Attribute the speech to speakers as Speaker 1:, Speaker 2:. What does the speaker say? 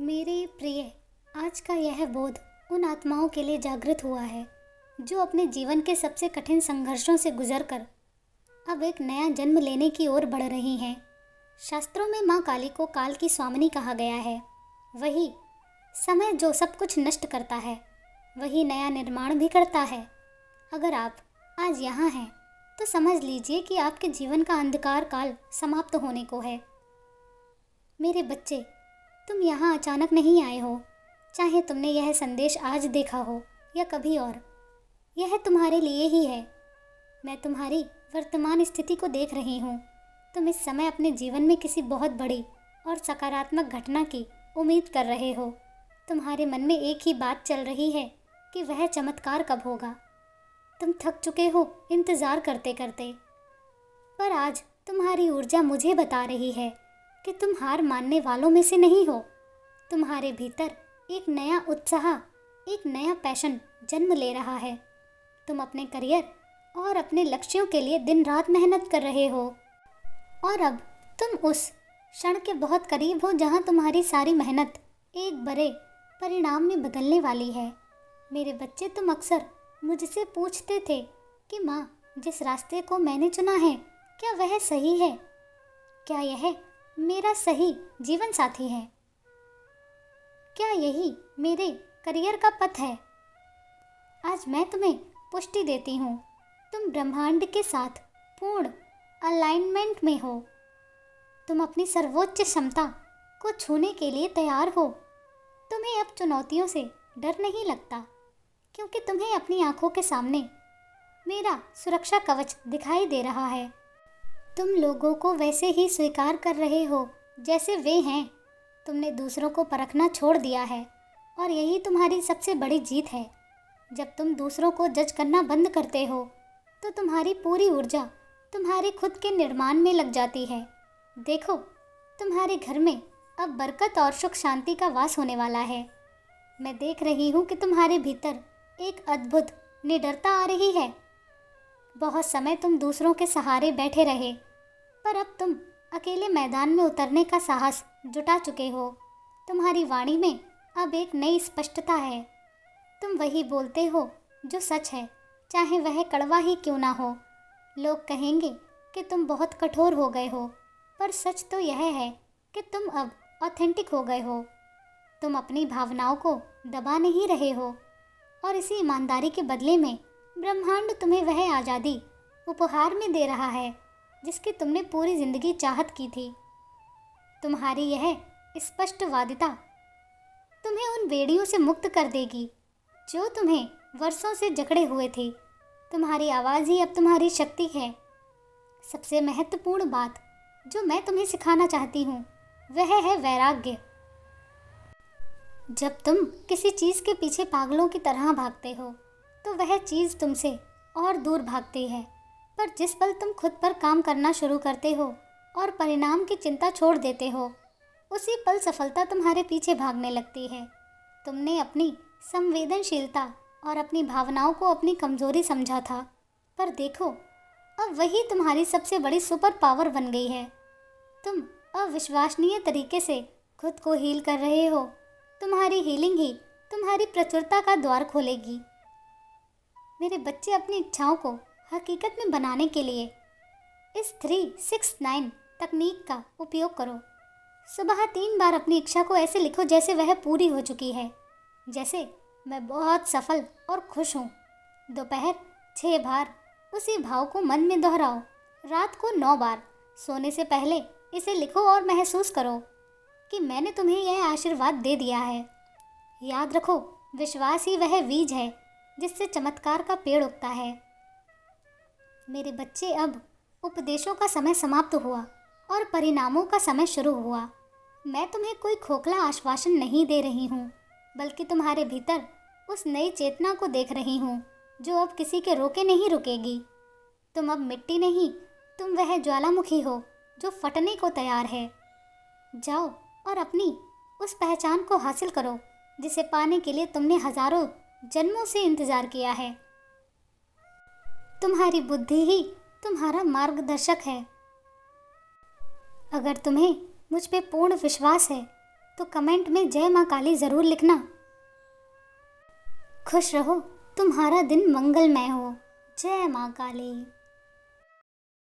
Speaker 1: मेरे प्रिय, आज का यह बोध उन आत्माओं के लिए जागृत हुआ है जो अपने जीवन के सबसे कठिन संघर्षों से गुजरकर अब एक नया जन्म लेने की ओर बढ़ रही हैं। शास्त्रों में माँ काली को काल की स्वामिनी कहा गया है। वही समय जो सब कुछ नष्ट करता है, वही नया निर्माण भी करता है। अगर आप आज यहाँ हैं तो समझ लीजिए कि आपके जीवन का अंधकार काल समाप्त होने को है। मेरे बच्चे, तुम यहाँ अचानक नहीं आए हो, चाहे तुमने यह संदेश आज देखा हो या कभी और। यह तुम्हारे लिए ही है। मैं तुम्हारी वर्तमान स्थिति को देख रही हूँ। तुम इस समय अपने जीवन में किसी बहुत बड़ी और सकारात्मक घटना की उम्मीद कर रहे हो। तुम्हारे मन में एक ही बात चल रही है कि वह चमत्कार कब होगा। तुम थक चुके हो इंतज़ार करते करते, पर आज तुम्हारी ऊर्जा मुझे बता रही है कि तुम हार मानने वालों में से नहीं हो। तुम्हारे भीतर एक नया उत्साह, एक नया पैशन जन्म ले रहा है। तुम अपने करियर और अपने लक्ष्यों के लिए दिन रात मेहनत कर रहे हो और अब तुम उस क्षण के बहुत करीब हो जहां तुम्हारी सारी मेहनत एक बड़े परिणाम में बदलने वाली है। मेरे बच्चे, तुम अक्सर मुझसे पूछते थे कि माँ, जिस रास्ते को मैंने चुना है क्या वह सही है? क्या यह मेरा सही जीवन साथी है? क्या यही मेरे करियर का पथ है? आज मैं तुम्हें पुष्टि देती हूँ, तुम ब्रह्मांड के साथ पूर्ण अलाइनमेंट में हो। तुम अपनी सर्वोच्च क्षमता को छूने के लिए तैयार हो। तुम्हें अब चुनौतियों से डर नहीं लगता, क्योंकि तुम्हें अपनी आंखों के सामने मेरा सुरक्षा कवच दिखाई दे रहा है। तुम लोगों को वैसे ही स्वीकार कर रहे हो जैसे वे हैं। तुमने दूसरों को परखना छोड़ दिया है और यही तुम्हारी सबसे बड़ी जीत है। जब तुम दूसरों को जज करना बंद करते हो तो तुम्हारी पूरी ऊर्जा तुम्हारे खुद के निर्माण में लग जाती है। देखो, तुम्हारे घर में अब बरकत और सुख शांति का वास होने वाला है। मैं देख रही हूँ कि तुम्हारे भीतर एक अद्भुत निडरता आ रही है। बहुत समय तुम दूसरों के सहारे बैठे रहे, पर अब तुम अकेले मैदान में उतरने का साहस जुटा चुके हो। तुम्हारी वाणी में अब एक नई स्पष्टता है। तुम वही बोलते हो जो सच है, चाहे वह कड़वा ही क्यों ना हो। लोग कहेंगे कि तुम बहुत कठोर हो गए हो, पर सच तो यह है कि तुम अब ऑथेंटिक हो गए हो। तुम अपनी भावनाओं को दबा नहीं रहे हो और इसी ईमानदारी के बदले में ब्रह्मांड तुम्हें वह आज़ादी उपहार में दे रहा है जिसकी तुमने पूरी जिंदगी चाहत की थी। तुम्हारी यह स्पष्टवादिता तुम्हें उन बेड़ियों से मुक्त कर देगी जो तुम्हें वर्षों से जकड़े हुए थे। तुम्हारी आवाज़ ही अब तुम्हारी शक्ति है। सबसे महत्वपूर्ण बात जो मैं तुम्हें सिखाना चाहती हूँ वह है वैराग्य। जब तुम किसी चीज़ के पीछे पागलों की तरह भागते हो तो वह चीज़ तुमसे और दूर भागती है, पर जिस पल तुम खुद पर काम करना शुरू करते हो और परिणाम की चिंता छोड़ देते हो, उसी पल सफलता तुम्हारे पीछे भागने लगती है। तुमने अपनी संवेदनशीलता और अपनी भावनाओं को अपनी कमजोरी समझा था, पर देखो, अब वही तुम्हारी सबसे बड़ी सुपर पावर बन गई है। तुम अविश्वसनीय तरीके से खुद को हील कर रहे हो। तुम्हारी हीलिंग ही तुम्हारी प्रचुरता का द्वार खोलेगी। मेरे बच्चे, अपनी इच्छाओं को हकीकत में बनाने के लिए इस 3-6-9 तकनीक का उपयोग करो। सुबह 3 बार अपनी इच्छा को ऐसे लिखो जैसे वह पूरी हो चुकी है, जैसे मैं बहुत सफल और खुश हूँ। दोपहर 6 बार उसी भाव को मन में दोहराओ। रात को 9 बार सोने से पहले इसे लिखो और महसूस करो कि मैंने तुम्हें यह आशीर्वाद दे दिया है। याद रखो, विश्वास ही वह बीज है जिससे चमत्कार का पेड़ उगता है। मेरे बच्चे, अब उपदेशों का समय समाप्त हुआ और परिणामों का समय शुरू हुआ। मैं तुम्हें कोई खोखला आश्वासन नहीं दे रही हूँ, बल्कि तुम्हारे भीतर उस नई चेतना को देख रही हूँ जो अब किसी के रोके नहीं रुकेगी। तुम अब मिट्टी नहीं, तुम वह ज्वालामुखी हो जो फटने को तैयार है। जाओ और अपनी उस पहचान को हासिल करो जिसे पाने के लिए तुमने हजारों जन्मों से इंतजार किया है। तुम्हारी बुद्धि ही तुम्हारा मार्गदर्शक है। अगर तुम्हें मुझ पे पूर्ण विश्वास है तो कमेंट में जय माँ काली ज़रूर लिखना। खुश रहो, तुम्हारा दिन मंगलमय हो। जय माँ काली।